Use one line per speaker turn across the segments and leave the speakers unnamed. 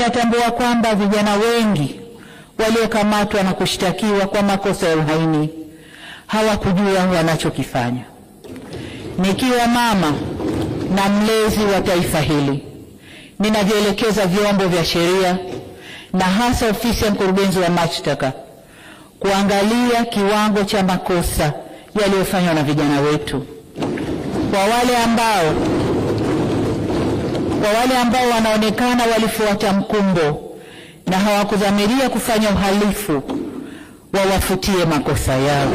natambua kwamba vijana wengi waliokamatwa na kushtakiwa kwa makosa ya uhaini hawakujua wanachokifanya. Nikiwa mama na mlezi wa taifa hili, ninavyoelekeza vyombo vya sheria na hasa ofisi ya mkurugenzi wa mashtaka kuangalia kiwango cha makosa yaliyofanywa na vijana wetu. Kwa wale ambao wanaonekana walifuata mkumbo na hawakudhamiria kufanya uhalifu, wawafutie makosa yao.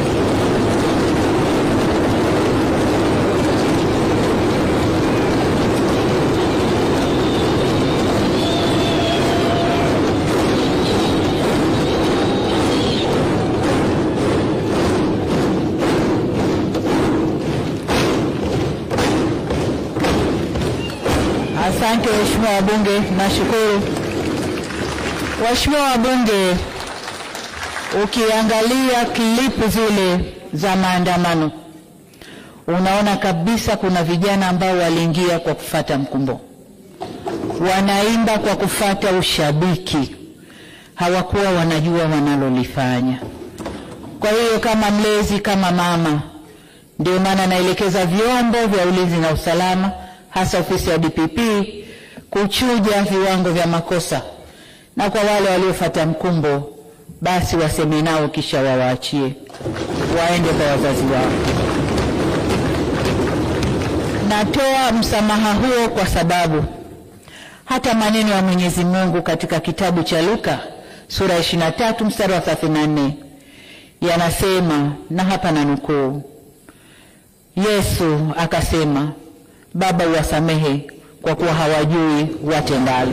Asante waheshimiwa wabunge, nashukuru. Waheshimiwa wabunge, ukiangalia klipu zile za maandamano, unaona kabisa kuna vijana ambao waliingia kwa kufuata mkumbo. Wanaimba kwa kufuata ushabiki. Hawakuwa wanajua wanalolifanya. Kwa hiyo kama mlezi, kama mama, ndio maana naelekeza vyombo vya ulinzi na usalama, hasa ofisi ya DPP, kuchuja viwango vya makosa, na kwa wale waliofuata mkumbo basi waseme nao kisha wawaachie waende kwa wazazi wao. Natoa msamaha huo kwa sababu hata maneno ya Mwenyezi Mungu katika kitabu cha Luka sura 23 mstari wa 34 yanasema, na hapa nanukuu, Yesu akasema, Baba uwasamehe kwa kuwa hawajui watendalo.